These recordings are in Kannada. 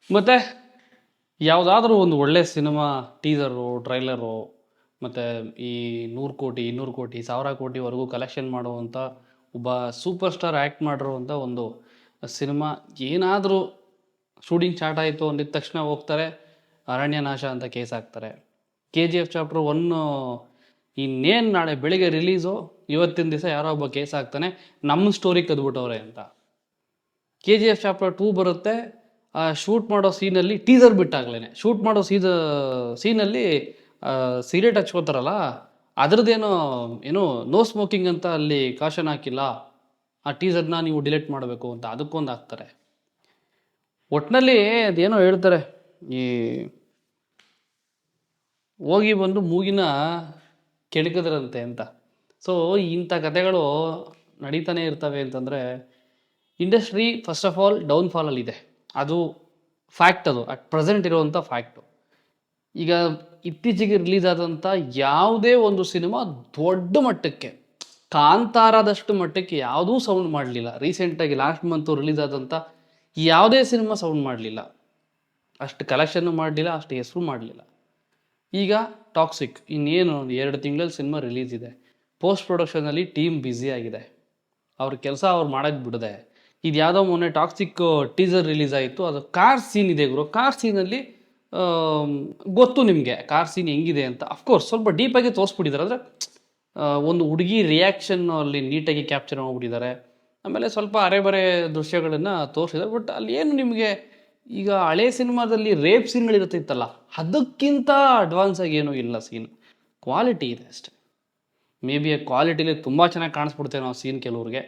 ಮತ್ತು ಯಾವುದಾದ್ರೂ ಒಂದು ಒಳ್ಳೆ ಸಿನಿಮಾ ಟೀಸರು ಟ್ರೈಲರು ಮತ್ತು ಈ 100 ಕೋಟಿ 200 ಕೋಟಿ 1000 ಕೋಟಿವರೆಗೂ ಕಲೆಕ್ಷನ್ ಮಾಡುವಂಥ ಒಬ್ಬ ಸೂಪರ್ ಸ್ಟಾರ್ ಆ್ಯಕ್ಟ್ ಮಾಡಿರುವಂಥ ಒಂದು ಸಿನಿಮಾ ಏನಾದರೂ ಶೂಟಿಂಗ್ ಸ್ಟಾರ್ಟ್ ಆಯಿತು ಅಂದಿದ ತಕ್ಷಣ ಹೋಗ್ತಾರೆ, ಅರಣ್ಯನಾಶ ಅಂತ ಕೇಸ್ ಹಾಕ್ತಾರೆ. KGF ಚಾಪ್ಟರ್ 1 ಇನ್ನೇನು ನಾಳೆ ಬೆಳಿಗ್ಗೆ ರಿಲೀಸು, ಇವತ್ತಿನ ದಿವಸ ಯಾರೋ ಒಬ್ಬ ಕೇಸ್ ಹಾಕ್ತಾನೆ, ನಮ್ಮ ಸ್ಟೋರಿ ಕದ್ಬಿಟ್ಟವ್ರೆ ಅಂತ. KGF ಚಾಪ್ಟರ್ 2 ಬರುತ್ತೆ, ಶೂಟ್ ಮಾಡೋ ಸೀನಲ್ಲಿ ಟೀಸರ್ ಬಿಟ್ಟಾಗ್ಲೇ ಶೂಟ್ ಮಾಡೋ ಸೀನಲ್ಲಿ ಸಿಗರೇಟ್ ಹಚ್ಕೋತಾರಲ್ಲ, ಅದರದ್ದೇನೋ ನೋ ಸ್ಮೋಕಿಂಗ್ ಅಂತ ಅಲ್ಲಿ ಕಾಷನ್ ಹಾಕಿಲ್ಲ, ಆ ಟೀಸರ್ನ ನೀವು ಡಿಲೀಟ್ ಮಾಡಬೇಕು ಅಂತ ಅದಕ್ಕೊಂದು ಹಾಕ್ತಾರೆ. ಒಟ್ಟಿನಲ್ಲಿ ಅದೇನೋ ಹೇಳ್ತಾರೆ, ಈ ಹೋಗಿ ಬಂದು ಮೂಗಿನ ಕೆಣಕಿದ್ರಂತೆ ಅಂತ. ಸೊ ಇಂಥ ಕಥೆಗಳು ನಡೀತಾನೆ ಇರ್ತವೆ ಅಂತಂದರೆ ಇಂಡಸ್ಟ್ರಿ ಫಸ್ಟ್ ಆಫ್ ಆಲ್ ಡೌನ್ಫಾಲಲ್ಲಿದೆ. ಅದು ಫ್ಯಾಕ್ಟ್, ಅದು ಅಟ್ ಪ್ರೆಸೆಂಟ್ ಇರುವಂಥ ಫ್ಯಾಕ್ಟು. ಈಗ ಇತ್ತೀಚೆಗೆ ರಿಲೀಸ್ ಆದಂಥ ಯಾವುದೇ ಒಂದು ಸಿನಿಮಾ ದೊಡ್ಡ ಮಟ್ಟಕ್ಕೆ, ಕಾಂತಾರದಷ್ಟು ಮಟ್ಟಕ್ಕೆ ಯಾವುದೂ ಸೌಂಡ್ ಮಾಡಲಿಲ್ಲ. ರೀಸೆಂಟಾಗಿ ಲಾಸ್ಟ್ ಮಂತು ರಿಲೀಸ್ ಆದಂಥ ಯಾವುದೇ ಸಿನಿಮಾ ಸೌಂಡ್ ಮಾಡಲಿಲ್ಲ, ಅಷ್ಟು ಕಲೆಕ್ಷನ್ನು ಮಾಡಲಿಲ್ಲ, ಅಷ್ಟು ಹೆಸರು ಮಾಡಲಿಲ್ಲ. ಈಗ ಟಾಕ್ಸಿಕ್ ಇನ್ನೇನು 2 ತಿಂಗಳಲ್ಲಿ ಸಿನಿಮಾ ರಿಲೀಸ್ ಇದೆ. ಪೋಸ್ಟ್ ಪ್ರೊಡಕ್ಷನಲ್ಲಿ ಟೀಮ್ ಬ್ಯುಸಿ ಆಗಿದೆ, ಅವ್ರ ಕೆಲಸ ಅವ್ರು ಮಾಡೋಕ್ಕೆ ಬಿಡದೆ. ಇದು ಯಾವುದೋ ಮೊನ್ನೆ ಟಾಕ್ಸಿಕ್ ಟೀಸರ್ ರಿಲೀಸ್ ಆಯಿತು, ಅದು ಕಾರ್ ಸೀನ್ ಇದೆ ಗುರು. ಕಾರ್ ಸೀನಲ್ಲಿ ಗೊತ್ತು ನಿಮಗೆ ಕಾರ್ ಸೀನ್ ಹೆಂಗಿದೆ ಅಂತ. ಅಫ್ಕೋರ್ಸ್ ಸ್ವಲ್ಪ ಡೀಪಾಗಿ ತೋರಿಸ್ಬಿಟ್ಟಿದ್ದಾರೆ, ಅಂದರೆ ಒಂದು ಹುಡುಗಿ ರಿಯಾಕ್ಷನ್ ಅಲ್ಲಿ ನೀಟಾಗಿ ಕ್ಯಾಪ್ಚರ್ ಮಾಡಿಬಿಟ್ಟಿದ್ದಾರೆ. ಆಮೇಲೆ ಸ್ವಲ್ಪ ಅರೆಬರೆ ದೃಶ್ಯಗಳನ್ನು ತೋರಿಸಿದ್ದಾರೆ. ಬಟ್ ಅಲ್ಲಿ ಏನು ನಿಮಗೆ ಈಗ ಹಳೆ ಸಿನಿಮಾದಲ್ಲಿ ರೇಪ್ ಸೀನ್ಗಳಿರುತ್ತಿತ್ತಲ್ಲ, ಅದಕ್ಕಿಂತ ಅಡ್ವಾನ್ಸ್ ಆಗಿ ಏನೂ ಇಲ್ಲ. ಸೀನ್ ಕ್ವಾಲಿಟಿ ಇದೆ ಅಷ್ಟೇ. ಮೇ ಬಿ ಆ ಕ್ವಾಲಿಟಿಲಿ ತುಂಬ ಚೆನ್ನಾಗಿ ಕಾಣಿಸ್ಬಿಡ್ತೇವೆ ನಾವು ಸೀನ್ ಕೆಲವ್ರಿಗೆ.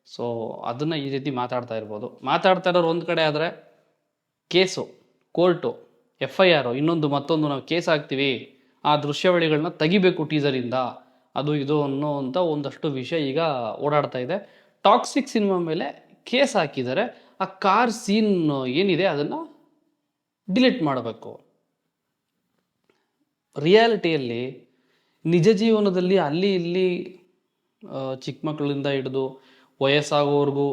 ಸೊ ಅದನ್ನು ಈ ರೀತಿ ಮಾತಾಡ್ತಾ ಇರ್ಬೋದು. ಮಾತಾಡ್ತಾ ಇರೋರು ಒಂದು ಕಡೆ ಆದರೆ, ಕೇಸು, ಕೋರ್ಟು, FIR, ಇನ್ನೊಂದು ಮತ್ತೊಂದು ನಾವು ಕೇಸ್ ಹಾಕ್ತೀವಿ, ಆ ದೃಶ್ಯಾವಳಿಗಳನ್ನ ತೆಗಿಬೇಕು ಟೀಸರಿಂದ, ಅದು ಇದು ಅನ್ನೋವಂಥ ಒಂದಷ್ಟು ವಿಷಯ ಈಗ ಓಡಾಡ್ತಾ ಇದೆ. ಟಾಕ್ಸಿಕ್ ಸಿನಿಮಾ ಮೇಲೆ ಕೇಸ್ ಹಾಕಿದ್ದಾರೆ. ಆ ಕಾರ್ ಸೀನ್ ಏನಿದೆ ಅದನ್ನು ಡಿಲೀಟ್ ಮಾಡಬೇಕು. ರಿಯಾಲಿಟಿಯಲ್ಲಿ ನಿಜ ಜೀವನದಲ್ಲಿ ಅಲ್ಲಿ ಇಲ್ಲಿ ಚಿಕ್ಕ ಮಕ್ಕಳಿಂದ ಹಿಡಿದು ವಯಸ್ಸಾಗೋವ್ರಿಗೂ,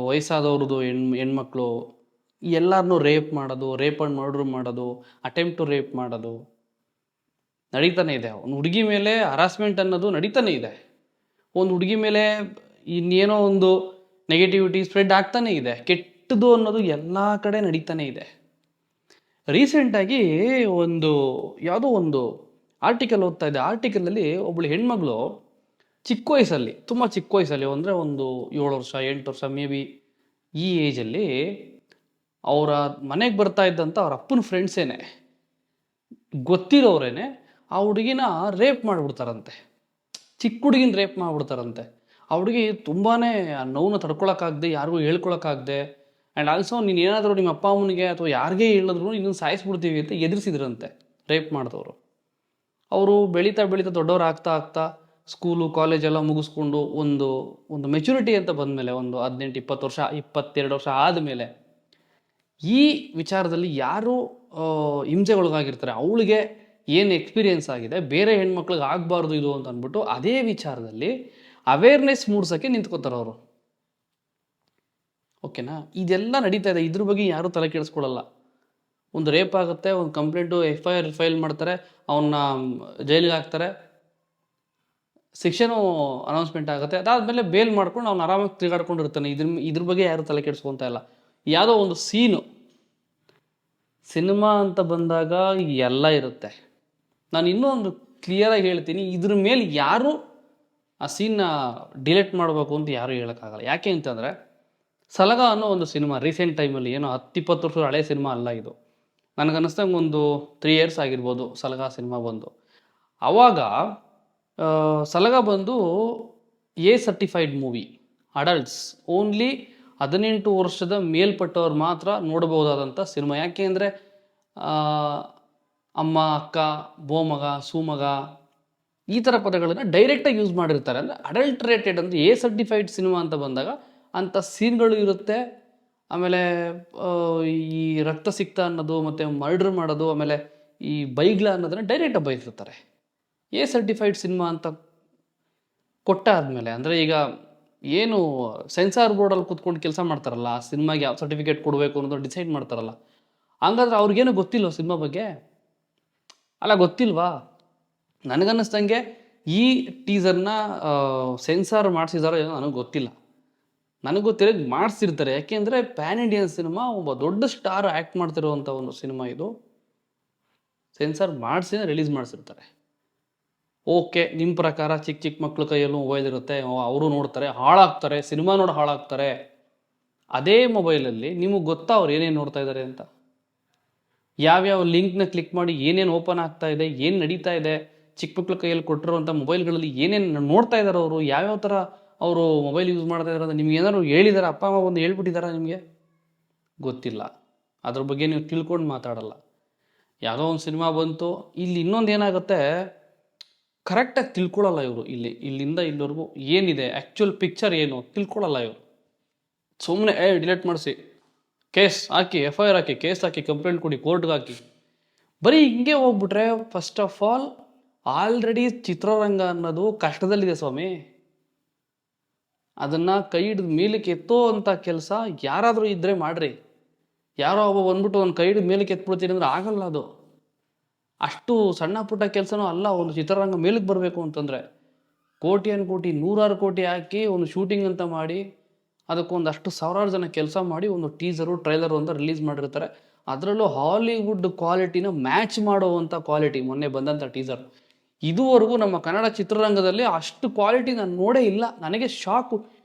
ವಯಸ್ಸಾದವ್ರದ್ದು ಹೆಣ್ಮಕ್ಳು ಎಲ್ಲರನ್ನೂ ರೇಪ್ ಮಾಡೋದು, ರೇಪ್ ಆ್ಯಂಡ್ ಮರ್ಡ್ರ್ ಮಾಡೋದು, ಅಟೆಂಪ್ಟ್ ಟು ರೇಪ್ ಮಾಡೋದು ನಡೀತಾನೆ ಇದೆ. ಒಂದು ಹುಡುಗಿ ಮೇಲೆ ಹರಾಸ್ಮೆಂಟ್ ಅನ್ನೋದು ನಡೀತಾನೆ ಇದೆ. ಒಂದು ಹುಡುಗಿ ಮೇಲೆ ಇನ್ನೇನೋ ಒಂದು ನೆಗೆಟಿವಿಟಿ ಸ್ಪ್ರೆಡ್ ಆಗ್ತಾನೆ ಇದೆ. ಕೆಟ್ಟದು ಅನ್ನೋದು ಎಲ್ಲ ಕಡೆ ನಡೀತಾನೆ ಇದೆ. ರೀಸೆಂಟಾಗಿ ಯಾವುದೋ ಒಂದು ಆರ್ಟಿಕಲ್ ಓದ್ತಾ ಇದ್ದೆ. ಆರ್ಟಿಕಲಲ್ಲಿ ಒಬ್ಬಳು ಹೆಣ್ಮಗಳು ಚಿಕ್ಕ ವಯಸ್ಸಲ್ಲಿ, ತುಂಬ ಚಿಕ್ಕ ವಯಸ್ಸಲ್ಲಿ, ಅಂದರೆ ಒಂದು 7 ವರ್ಷ 8 ವರ್ಷ ಮೇ ಬಿ ಈ ಏಜಲ್ಲಿ ಅವರ ಮನೆಗೆ ಬರ್ತಾ ಇದ್ದಂಥ ಅವ್ರ ಅಪ್ಪನ ಫ್ರೆಂಡ್ಸೇನೆ, ಗೊತ್ತಿರೋರೇನೆ ಆ ಹುಡುಗಿನ ರೇಪ್ ಮಾಡಿಬಿಡ್ತಾರಂತೆ. ಚಿಕ್ಕ ಹುಡುಗಿನ ರೇಪ್ ಮಾಡಿಬಿಡ್ತಾರಂತೆ. ಆ ಹುಡುಗಿ ತುಂಬಾ ನೋವನ್ನ ತಡ್ಕೊಳಕ್ಕಾಗದೆ, ಯಾರಿಗೂ ಹೇಳ್ಕೊಳಕ್ಕಾಗದೆ, ಆ್ಯಂಡ್ ಆಲ್ಸೋ ನೀನು ಏನಾದರೂ ನಿಮ್ಮ ಅಪ್ಪ ಅಮ್ಮನಿಗೆ ಅಥವಾ ಯಾರಿಗೇ ಹೇಳಿದ್ರು ಇನ್ನೊಂದು ಸಾಯಿಸ್ಬಿಡ್ತೀವಿ ಅಂತ ಎದುರಿಸಿದ್ರಂತೆ ರೇಪ್ ಮಾಡಿದವರು. ಅವರು ಬೆಳೀತಾ ಬೆಳೀತಾ ದೊಡ್ಡವ್ರು ಆಗ್ತಾ ಆಗ್ತಾ ಸ್ಕೂಲು ಕಾಲೇಜೆಲ್ಲ ಮುಗಿಸ್ಕೊಂಡು ಒಂದು ಮೆಚುರಿಟಿ ಅಂತ ಬಂದಮೇಲೆ, ಒಂದು 18-20 ವರ್ಷ 22 ವರ್ಷ ಆದಮೇಲೆ ಈ ವಿಚಾರದಲ್ಲಿ ಯಾರು ಹಿಂಸೆಗೊಳಗಾಗಿರ್ತಾರೆ ಅವಳಿಗೆ ಏನು ಎಕ್ಸ್ಪೀರಿಯೆನ್ಸ್ ಆಗಿದೆ, ಬೇರೆ ಹೆಣ್ಮಕ್ಳಿಗೆ ಆಗಬಾರ್ದು ಇದು ಅಂತ ಅಂದ್ಬಿಟ್ಟು ಅದೇ ವಿಚಾರದಲ್ಲಿ ಅವೇರ್ನೆಸ್ ಮೂಡ್ಸೋಕ್ಕೆ ನಿಂತ್ಕೋತಾರೆ ಅವರು. ಓಕೆನಾ? ಇದೆಲ್ಲ ನಡೀತಾ ಇದೆ. ಇದ್ರ ಬಗ್ಗೆ ಯಾರೂ ತಲೆ ಕೆಡಿಸ್ಕೊಳ್ಳಲ್ಲ. ಒಂದು ರೇಪ್ ಆಗುತ್ತೆ, ಒಂದು ಕಂಪ್ಲೇಂಟು FIR ಫೈಲ್ ಮಾಡ್ತಾರೆ, ಅವನ್ನ ಜೈಲಿಗೆ ಹಾಕ್ತಾರೆ, ಶಿಕ್ಷೆನೂ ಅನೌನ್ಸ್ಮೆಂಟ್ ಆಗುತ್ತೆ. ಅದಾದಮೇಲೆ ಬೇಲ್ ಮಾಡ್ಕೊಂಡು ಅವ್ನು ಆರಾಮಾಗಿ ತಿರುಗಾಡ್ಕೊಂಡಿರ್ತಾನೆ. ಇದ್ರ ಬಗ್ಗೆ ಯಾರೂ ತಲೆ ಕೆಡಿಸ್ಕೊತಾ ಇಲ್ಲ. ಯಾವುದೋ ಒಂದು ಸಿನಿಮಾ ಅಂತ ಬಂದಾಗ ಎಲ್ಲ ಇರುತ್ತೆ. ನಾನು ಇನ್ನೂ ಒಂದು ಕ್ಲಿಯರಾಗಿ ಹೇಳ್ತೀನಿ, ಇದ್ರ ಮೇಲೆ ಯಾರೂ ಆ ಸೀನ್ನ ಡಿಲೀಟ್ ಮಾಡಬೇಕು ಅಂತ ಯಾರೂ ಹೇಳೋಕ್ಕಾಗಲ್ಲ. ಯಾಕೆ ಅಂತಂದರೆ, ಸಲಗ ಅನ್ನೋ ಒಂದು ಸಿನಿಮಾ ರೀಸೆಂಟ್ ಟೈಮಲ್ಲಿ, ಏನೋ 10-20 ವರ್ಷದ ಹಳೆ ಸಿನಿಮಾ ಅಲ್ಲ ಇದು. ನನಗನ್ನಿಸ್ದಂಗೆ ಒಂದು 3 years ಆಗಿರ್ಬೋದು ಸಲಗ ಸಿನಿಮಾ ಬಂದು. ಆವಾಗ ಸಲಗ ಬಂದು A certified movie, adults only 18 ವರ್ಷದ ಮೇಲ್ಪಟ್ಟವ್ರು ಮಾತ್ರ ನೋಡಬಹುದಾದಂಥ ಸಿನಿಮಾ. ಯಾಕೆ ಅಂದರೆ ಅಮ್ಮ, ಅಕ್ಕ, ಬೋಮಗ, ಸೂಮಗ ಈ ಥರ ಪದಗಳನ್ನು ಡೈರೆಕ್ಟಾಗಿ ಯೂಸ್ ಮಾಡಿರ್ತಾರೆ. ಅಂದರೆ ಅಡಲ್ಟ್ರೇಟೆಡ್ ಅಂದರೆ A ಸರ್ಟಿಫೈಡ್ ಸಿನಿಮಾ ಅಂತ ಬಂದಾಗ ಅಂಥ ಸೀನ್ಗಳು ಇರುತ್ತೆ. ಆಮೇಲೆ ಈ ರಕ್ತ ಸಿಕ್ತ ಅನ್ನೋದು, ಮತ್ತು ಮರ್ಡರ್ ಮಾಡೋದು, ಆಮೇಲೆ ಈ ಬೈಗ್ಲ ಅನ್ನೋದನ್ನು ಡೈರೆಕ್ಟಾಗಿ ಬೈತಿರ್ತಾರೆ. A ಸರ್ಟಿಫೈಡ್ ಸಿನಿಮಾ ಅಂತ ಕೊಟ್ಟಾದಮೇಲೆ, ಅಂದರೆ ಈಗ ಏನು ಸೆನ್ಸಾರ್ ಬೋರ್ಡಲ್ಲಿ ಕೂತ್ಕೊಂಡು ಕೆಲಸ ಮಾಡ್ತಾರಲ್ಲ, ಆ ಸಿನಿಮಾಗೆ ಯಾವ ಸರ್ಟಿಫಿಕೇಟ್ ಕೊಡಬೇಕು ಅನ್ನೋದು ಡಿಸೈಡ್ ಮಾಡ್ತಾರಲ್ಲ, ಹಂಗಾದ್ರೆ ಅವ್ರಿಗೇನು ಗೊತ್ತಿಲ್ವ ಸಿನಿಮಾ ಬಗ್ಗೆ? ಅಲ್ಲ, ಗೊತ್ತಿಲ್ವಾ? ನನಗನ್ನಿಸ್ದಂಗೆ ಈ ಟೀಸರ್ನ ಸೆನ್ಸಾರ್ ಮಾಡಿಸಿದಾರೋ ಏನೋ ನನಗೆ ಗೊತ್ತಿಲ್ಲ. ನನಗೆ ಗೊತ್ತಿರೋದು ಮಾಡಿಸಿರ್ತಾರೆ. ಯಾಕೆಂದರೆ ಪ್ಯಾನ್ ಇಂಡಿಯನ್ ಸಿನಿಮಾ, ಒಬ್ಬ ದೊಡ್ಡ ಸ್ಟಾರ್ ಆ್ಯಕ್ಟ್ ಮಾಡ್ತಿರುವಂಥ ಒಂದು ಸಿನಿಮಾ ಇದು. ಸೆನ್ಸಾರ್ ಮಾಡಿಸಿನೇ ರಿಲೀಸ್ ಮಾಡಿಸಿರ್ತಾರೆ. ಓಕೆ, ನಿಮ್ಮ ಪ್ರಕಾರ ಚಿಕ್ಕ ಚಿಕ್ಕ ಮಕ್ಳ ಕೈಯಲ್ಲೂ ಮೊಬೈಲ್ ಇರುತ್ತೆ, ಅವರು ನೋಡ್ತಾರೆ, ಹಾಳಾಗ್ತಾರೆ, ಸಿನಿಮಾ ನೋಡಿ ಹಾಳಾಗ್ತಾರೆ. ಅದೇ ಮೊಬೈಲಲ್ಲಿ ನಿಮಗೆ ಗೊತ್ತಾ ಅವ್ರು ಏನೇನು ನೋಡ್ತಾ ಇದ್ದಾರೆ ಅಂತ? ಯಾವ್ಯಾವ ಲಿಂಕ್ನ ಕ್ಲಿಕ್ ಮಾಡಿ ಏನೇನು ಓಪನ್ ಆಗ್ತಾ ಇದೆ, ಏನು ನಡೀತಾ ಇದೆ, ಚಿಕ್ಕ ಮಕ್ಳ ಕೈಯಲ್ಲಿ ಕೊಟ್ಟಿರುವಂಥ ಮೊಬೈಲ್ಗಳಲ್ಲಿ ಏನೇನು ನೋಡ್ತಾ ಇದ್ದಾರೆ ಅವರು, ಯಾವ್ಯಾವ ಥರ ಅವರು ಮೊಬೈಲ್ ಯೂಸ್ ಮಾಡ್ತಾ ಇದ್ದಾರೆ ಅಂತ ನಿಮ್ಗೆ ಏನಾದ್ರು ಹೇಳಿದಾರೆ? ಅಪ್ಪ ಅಮ್ಮ ಬಂದು ಹೇಳ್ಬಿಟ್ಟಿದ್ದಾರಾ ನಿಮಗೆ? ಗೊತ್ತಿಲ್ಲ. ಅದ್ರ ಬಗ್ಗೆ ನೀವು ತಿಳ್ಕೊಂಡು ಮಾತಾಡಲ್ಲ. ಯಾವುದೋ ಒಂದು ಸಿನಿಮಾ ಬಂತು, ಇಲ್ಲಿ ಇನ್ನೊಂದು ಏನಾಗುತ್ತೆ, ಕರೆಕ್ಟಾಗಿ ತಿಳ್ಕೊಳ್ಳಲ್ಲ ಇವರು. ಇಲ್ಲಿಂದ ಇಲ್ಲಿವರೆಗೂ ಏನಿದೆ, ಆ್ಯಕ್ಚುಯಲ್ ಪಿಕ್ಚರ್ ಏನು ತಿಳ್ಕೊಳ್ಳಲ್ಲ ಇವರು. ಸುಮ್ಮನೆ ಡಿಲೀಟ್ ಮಾಡಿಸಿ, ಕೇಸ್ ಹಾಕಿ, FIR ಹಾಕಿ, ಕೇಸ್ ಹಾಕಿ, ಕಂಪ್ಲೇಂಟ್ ಕೊಡಿ, ಕೋರ್ಟ್ಗೆ ಹಾಕಿ, ಬರೀ ಹಿಂಗೆ ಹೋಗ್ಬಿಟ್ರೆ ಫಸ್ಟ್ ಆಫ್ ಆಲ್ ಆಲ್ರೆಡಿ ಚಿತ್ರರಂಗ ಅನ್ನೋದು ಕಷ್ಟದಲ್ಲಿದೆ ಸ್ವಾಮಿ. ಅದನ್ನು ಕೈ ಹಿಡಿದು ಮೇಲಕ್ಕೆ ಎತ್ತೋ ಅಂಥ ಕೆಲಸ ಯಾರಾದರೂ ಇದ್ದರೆ ಮಾಡ್ರಿ. ಯಾರೋ ಒಬ್ಬ ಬಂದ್ಬಿಟ್ಟು ಒಂದು ಕೈ ಹಿಡಿದು ಮೇಲಕ್ಕೆ ಎತ್ಬಿಡ್ತೀನಿ ಅಂದರೆ ಆಗಲ್ಲ. ಅದು ಅಷ್ಟು ಸಣ್ಣ ಪುಟ್ಟ ಕೆಲಸನೂ ಅಲ್ಲ. ಒಂದು ಚಿತ್ರರಂಗ ಮೇಲಕ್ಕೆ ಬರಬೇಕು ಅಂತಂದರೆ ಕೋಟಿ ನೂರಾರು ಕೋಟಿ ಹಾಕಿ ಒಂದು ಶೂಟಿಂಗ್ ಅಂತ ಮಾಡಿ, ಅದಕ್ಕೊಂದಷ್ಟು ಸಾವಿರಾರು ಜನ ಕೆಲಸ ಮಾಡಿ ಒಂದು ಟೀಸರು ಟ್ರೈಲರು ಅಂತ ರಿಲೀಸ್ ಮಾಡಿರ್ತಾರೆ. ಅದರಲ್ಲೂ ಹಾಲಿವುಡ್ ಕ್ವಾಲಿಟಿನ ಮ್ಯಾಚ್ ಮಾಡುವಂಥ ಕ್ವಾಲಿಟಿ ಮೊನ್ನೆ ಬಂದಂಥ ಟೀಸರ್. ಇದುವರೆಗೂ ನಮ್ಮ ಕನ್ನಡ ಚಿತ್ರರಂಗದಲ್ಲಿ ಅಷ್ಟು ಕ್ವಾಲಿಟಿ ನಾನು ನೋಡೇ ಇಲ್ಲ. ನನಗೆ ಶಾಕು,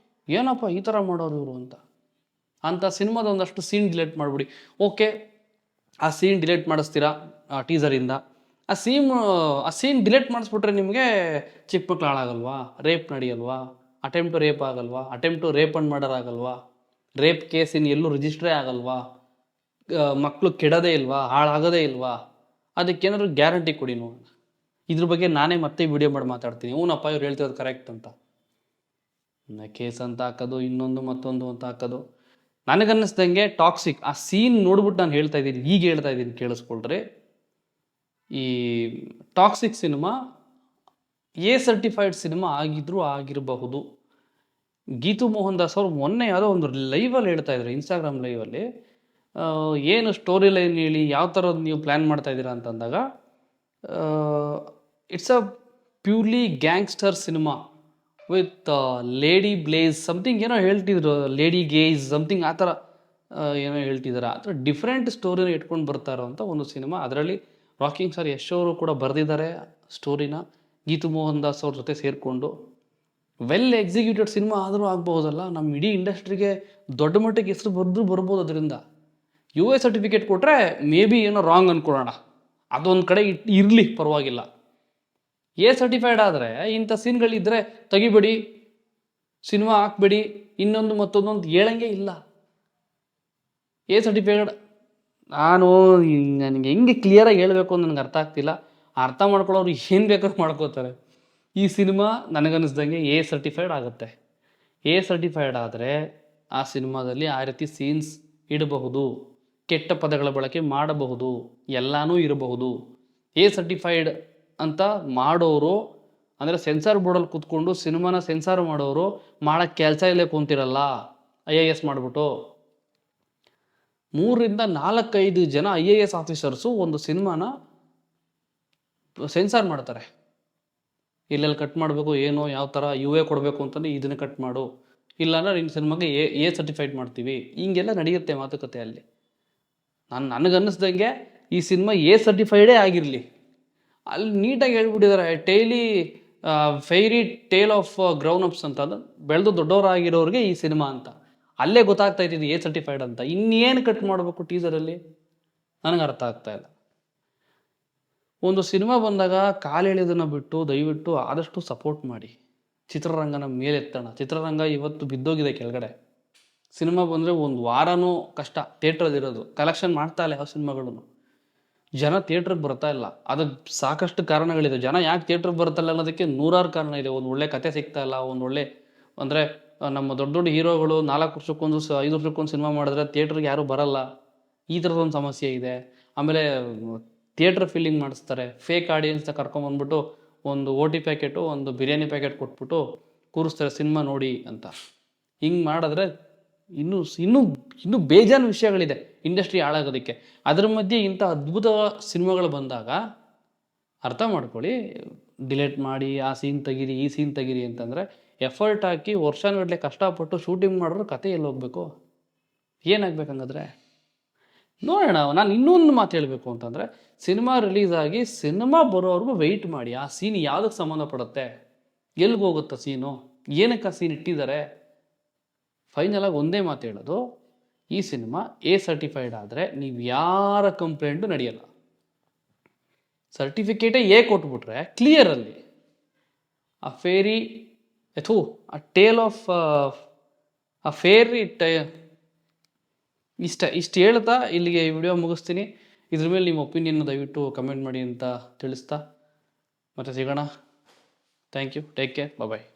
ಏನಪ್ಪ ಈ ಥರ ಮಾಡೋರು ಇವರು ಅಂತ ಸಿನಿಮಾದ ಒಂದಷ್ಟು ಸೀನ್ ಡಿಲೀಟ್ ಮಾಡಿಬಿಡಿ. ಓಕೆ, ಆ ಸೀನ್ ಡಿಲೀಟ್ ಮಾಡಿಸ್ತೀರಾ ಟೀಸರಿಂದ. ಆ ಸೀನ್ ಡಿಲೀಟ್ ಮಾಡಿಸ್ಬಿಟ್ರೆ ನಿಮಗೆ ಚಿಕ್ಕ ಮಕ್ಳು ಹಾಳಾಗಲ್ವಾ? ರೇಪ್ ನಡೆಯಲ್ವಾ? ಅಟೆಂಪ್ಟ್ ಟು ರೇಪ್ ಆಗಲ್ವಾ? Attempt to rape and murder ಆಗಲ್ವಾ? ರೇಪ್ ಕೇಸ್ ಇನ್ನು ಎಲ್ಲೂ ರಿಜಿಸ್ಟ್ರೇ ಆಗಲ್ವಾ? ಮಕ್ಕಳು ಕೆಡೋದೇ ಇಲ್ವಾ? ಹಾಳಾಗೋದೇ ಇಲ್ವಾ? ಅದಕ್ಕೇನಾದ್ರು ಗ್ಯಾರಂಟಿ ಕೊಡಿ ನೋಡೋಣ. ಇದ್ರ ಬಗ್ಗೆ ನಾನೇ ಮತ್ತೆ ವಿಡಿಯೋ ಮಾಡಿ ಮಾತಾಡ್ತೀನಿ. ಹ್ಞೂನಪ್ಪ ಇವ್ರು ಹೇಳ್ತಿರೋದು ಕರೆಕ್ಟ್ ಅಂತ. ಕೇಸ್ ಅಂತ ಹಾಕೋದು, ಇನ್ನೊಂದು ಮತ್ತೊಂದು ಅಂತ ಹಾಕೋದು. ನನಗನ್ನಿಸ್ದಂಗೆ ಟಾಕ್ಸಿಕ್ ಆ ಸೀನ್ ನೋಡ್ಬಿಟ್ಟು ನಾನು ಹೇಳ್ತಾ ಇದ್ದೀನಿ, ಈಗ ಹೇಳ್ತಾ ಇದ್ದೀನಿ, ಕೇಳಿಸ್ಕೊಳ್ರಿ. ಈ toxic cinema A certified cinema ಆಗಿರಬಹುದು. ಗೀತು ಮೋಹನ್ ದಾಸ್ ಅವರು ಮೊನ್ನೆ ಯಾವುದೋ ಒಂದು ಲೈವಲ್ಲಿ ಹೇಳ್ತಾ ಇದ್ರು, ಇನ್ಸ್ಟಾಗ್ರಾಮ್ ಲೈವಲ್ಲಿ, ಏನು ಸ್ಟೋರಿ ಲೈನ್ ಹೇಳಿ, ಯಾವ ಥರದ್ದು ನೀವು ಪ್ಲ್ಯಾನ್ ಮಾಡ್ತಾ ಇದ್ದೀರಾ ಅಂತಂದಾಗ, it's a purely gangster cinema with lady bless something ಏನೋ ಹೇಳ್ತಿದ್ರು, ಲೇಡಿ ಗೇಜ್ ಸಮಥಿಂಗ್ ಆ ಥರ ಏನೋ ಹೇಳ್ತಿದ್ದಾರೆ. ಆ ಥರ ಡಿಫ್ರೆಂಟ್ ಸ್ಟೋರಿನ ಇಟ್ಕೊಂಡು ಬರ್ತಾ ಇರೋವಂಥ ಒಂದು ಸಿನಿಮಾ. ಅದರಲ್ಲಿ ರಾಕಿಂಗ್ ಸ್ಟಾರ್ ಯಶ್ ಅವರು ಕೂಡ ಬರೆದಿದ್ದಾರೆ ಸ್ಟೋರಿನ, ಗೀತು ಮೋಹನ್ ದಾಸ್ ಅವ್ರ ಜೊತೆ ಸೇರಿಕೊಂಡು. ವೆಲ್ ಎಕ್ಸಿಕ್ಯೂಟೆಡ್ ಸಿನಿಮಾ ಆದರೂ ಆಗ್ಬೋದಲ್ಲ. ನಮ್ಮ ಇಡೀ ಇಂಡಸ್ಟ್ರಿಗೆ ದೊಡ್ಡ ಮಟ್ಟಿಗೆ ಹೆಸರು ಬರ್ಬೋದು ಅದರಿಂದ. UA ಸರ್ಟಿಫಿಕೇಟ್ ಕೊಟ್ಟರೆ ಮೇ ಬಿ ಏನೋ ರಾಂಗ್ ಅಂದ್ಕೊಳ್ಳೋಣ, ಅದೊಂದು ಕಡೆ ಇರಲಿ, ಪರವಾಗಿಲ್ಲ. A ಸರ್ಟಿಫೈಡ್ ಆದರೆ ಇಂಥ ಸೀನ್ಗಳಿದ್ದರೆ ತೆಗಿಬೇಡಿ, ಸಿನಿಮಾ ಹಾಕ್ಬೇಡಿ, ಇನ್ನೊಂದು ಮತ್ತೊಂದೊಂದು ಹೇಳಂಗೆ ಇಲ್ಲ. A ಸರ್ಟಿಫೈಡ್ ನನಗೆ ಹೆಂಗೆ ಕ್ಲಿಯರಾಗಿ ಹೇಳಬೇಕು ಅಂತ ನನಗೆ ಅರ್ಥ ಆಗ್ತಿಲ್ಲ. ಅರ್ಥ ಮಾಡ್ಕೊಳ್ಳೋರು ಏನು ಬೇಕಾದ್ರೂ ಮಾಡ್ಕೋತಾರೆ. ಈ ಸಿನಿಮಾ ನನಗನ್ನಿಸ್ದಂಗೆ A ಸರ್ಟಿಫೈಡ್ ಆಗುತ್ತೆ. A ಸರ್ಟಿಫೈಡ್ ಆದರೆ ಆ ಸಿನಿಮಾದಲ್ಲಿ ಆ ರೀತಿ ಸೀನ್ಸ್ ಇಡಬಹುದು, ಕೆಟ್ಟ ಪದಗಳ ಬಳಕೆ ಮಾಡಬಹುದು, ಎಲ್ಲನೂ ಇರಬಹುದು. A ಸರ್ಟಿಫೈಡ್ ಅಂತ ಮಾಡೋರು ಅಂದರೆ ಸೆನ್ಸಾರ್ ಬೋರ್ಡಲ್ಲಿ ಕೂತ್ಕೊಂಡು ಸಿನಿಮಾನ ಸೆನ್ಸಾರ್ ಮಾಡೋರು ಮಾಡೋಕ್ಕೆ ಕೆಲಸ ಇಲ್ಲೇ ಕುಂತಿರಲ್ಲ. IAS ಮಾಡಿಬಿಟ್ಟು 3 ರಿಂದ 4-5 ಜನ IAS ಆಫೀಸರ್ಸು ಒಂದು ಸಿನಿಮಾನ ಸೆನ್ಸಾರ್ ಮಾಡ್ತಾರೆ. ಎಲ್ಲೆಲ್ಲಿ ಕಟ್ ಮಾಡಬೇಕು, ಏನೋ ಯಾವ ಥರ UA ಕೊಡಬೇಕು ಅಂತಂದರೆ ಇದನ್ನು ಕಟ್ ಮಾಡು, ಇಲ್ಲಾಂದ್ರೆ ನಿನ್ನ ಸಿನಿಮಾಗೆ A ಸರ್ಟಿಫೈಡ್ ಮಾಡ್ತೀವಿ, ಹಿಂಗೆಲ್ಲ ನಡೆಯುತ್ತೆ ಮಾತುಕತೆ ಅಲ್ಲಿ. ನನಗನ್ನಿಸ್ದಂಗೆ ಈ ಸಿನಿಮಾ A ಸರ್ಟಿಫೈಡೇ ಆಗಿರಲಿ. ಅಲ್ಲಿ ನೀಟಾಗಿ ಹೇಳ್ಬಿಟ್ಟಿದ್ದಾರೆ, fairy tale of grown ups ಅಂತ, ಬೆಳೆದು ದೊಡ್ಡವರಾಗಿರೋರಿಗೆ ಈ ಸಿನಿಮಾ ಅಂತ. ಅಲ್ಲೇ ಗೊತ್ತಾಗ್ತಾ ಇದ್ದಿದ್ದು A ಸರ್ಟಿಫೈಡ್ ಅಂತ. ಇನ್ನೇನು ಕಟ್ ಮಾಡಬೇಕು ಟೀಸರಲ್ಲಿ ನನಗೆ ಅರ್ಥ ಆಗ್ತಾ ಇಲ್ಲ. ಒಂದು ಸಿನಿಮಾ ಬಂದಾಗ ಕಾಲೆಳೆಯೋದನ್ನು ಬಿಟ್ಟು ದಯವಿಟ್ಟು ಆದಷ್ಟು ಸಪೋರ್ಟ್ ಮಾಡಿ, ಚಿತ್ರರಂಗನ ಮೇಲೆತ್ತೋಣ. ಚಿತ್ರರಂಗ ಇವತ್ತು ಬಿದ್ದೋಗಿದೆ ಕೆಳಗಡೆ. ಸಿನಿಮಾ ಬಂದರೆ ಒಂದು ವಾರನೂ ಕಷ್ಟ ಥಿಯೇಟ್ರಲ್ಲಿರೋದು. ಕಲೆಕ್ಷನ್ ಮಾಡ್ತಾ ಇಲ್ಲ ಯಾವ ಸಿನಿಮಾಗಳನ್ನು. ಜನ ಥಿಯೇಟ್ರಿಗೆ ಬರ್ತಾ ಇಲ್ಲ. ಅದಕ್ಕೆ ಸಾಕಷ್ಟು ಕಾರಣಗಳಿದೆ. ಜನ ಯಾಕೆ ಥಿಯೇಟ್ರಿಗೆ ಬರ್ತಾಯಿಲ್ಲ ಅನ್ನೋದಕ್ಕೆ ನೂರಾರು ಕಾರಣ ಇದೆ. ಒಂದು ಒಳ್ಳೆ ಕತೆ ಸಿಗ್ತಾ ಇಲ್ಲ, ಒಂದು ಒಳ್ಳೆ ಅಂದರೆ ನಮ್ಮ ದೊಡ್ಡ ದೊಡ್ಡ ಹೀರೋಗಳು 4 ವರ್ಷಕ್ಕೊಂದು 5 ವರ್ಷಕ್ಕೊಂದು ಸಿನಿಮಾ ಮಾಡಿದ್ರೆ ಥಿಯೇಟ್ರಿಗೆ ಯಾರೂ ಬರಲ್ಲ. ಈ ಥರದೊಂದು ಸಮಸ್ಯೆ ಇದೆ. ಆಮೇಲೆ ಥಿಯೇಟ್ರ್ ಫೀಲಿಂಗ್ ಮಾಡಿಸ್ತಾರೆ. ಫೇಕ್ ಆಡಿಯನ್ಸ್ನ ಕರ್ಕೊಂಬಂದ್ಬಿಟ್ಟು ಒಂದು OT ಪ್ಯಾಕೆಟು, ಒಂದು ಬಿರಿಯಾನಿ ಪ್ಯಾಕೆಟ್ ಕೊಟ್ಬಿಟ್ಟು ಕೂರಿಸ್ತಾರೆ ಸಿನಿಮಾ ನೋಡಿ ಅಂತ. ಹಿಂಗೆ ಮಾಡಿದ್ರೆ ಇನ್ನೂ ಇನ್ನೂ ಇನ್ನೂ ಬೇಜಾನ್ ವಿಷಯಗಳಿದೆ ಇಂಡಸ್ಟ್ರಿ ಹಾಳಾಗೋದಕ್ಕೆ. ಅದ್ರ ಮಧ್ಯೆ ಇಂಥ ಅದ್ಭುತ ಸಿನಿಮಾಗಳು ಬಂದಾಗ ಅರ್ಥ ಮಾಡ್ಕೊಳ್ಳಿ, ಡಿಲೇಟ್ ಮಾಡಿ ಆ ಸೀನ್ ತೆಗೀರಿ ಈ ಸೀನ್ ತೆಗೀರಿ ಅಂತಂದರೆ ಎಫರ್ಟ್ ಹಾಕಿ ವರ್ಷಾನುಗಟ್ಟಲೆ ಕಷ್ಟಪಟ್ಟು ಶೂಟಿಂಗ್ ಮಾಡಿದ್ರು ಕತೆ ಎಲ್ಲಿ ಹೋಗ್ಬೇಕು, ಏನಾಗಬೇಕು ಹಂಗಾದ್ರೆ? ನೋಡೋಣ. ನಾನು ಇನ್ನೊಂದು ಮಾತು ಹೇಳಬೇಕು ಅಂತಂದರೆ, ಸಿನಿಮಾ ರಿಲೀಸ್ ಆಗಿ ಸಿನಿಮಾ ಬರೋವರೆಗೂ ವೆಯ್ಟ್ ಮಾಡಿ. ಆ ಸೀನ್ ಯಾವುದಕ್ಕೆ ಸಂಬಂಧಪಡುತ್ತೆ, ಎಲ್ಲಿಗೆ ಹೋಗುತ್ತೆ ಸೀನು, ಏನಕ್ಕೆ ಆ ಸೀನ್ ಇಟ್ಟಿದ್ದಾರೆ. ಫೈನಲಾಗಿ ಒಂದೇ ಮಾತು ಹೇಳೋದು, ಈ ಸಿನಿಮಾ ಎ ಸರ್ಟಿಫೈಡ್ ಆದರೆ ನೀವು ಯಾರ ಕಂಪ್ಲೇಂಟು ನಡೆಯಲ್ಲ. ಸರ್ಟಿಫಿಕೇಟೇ ಎ ಕೊಟ್ಬಿಟ್ರೆ ಕ್ಲಿಯರಲ್ಲಿ ಆ ಫೇರಿ ಆ ಟೇಲ್ ಆಫ್ ಆ ಫೇರಿ ಇಷ್ಟು ಹೇಳ್ತಾ ಇಲ್ಲಿಗೆ ಈ ವಿಡಿಯೋ ಮುಗಿಸ್ತೀನಿ. ಇದ್ರ ಮೇಲೆ ನಿಮ್ಮ ಒಪಿನಿಯನ್ ದಯವಿಟ್ಟು ಕಮೆಂಟ್ ಮಾಡಿ ಅಂತ ತಿಳಿಸ್ತಾ ಮತ್ತೆ ಸಿಗೋಣ. Thank you, take care, bye.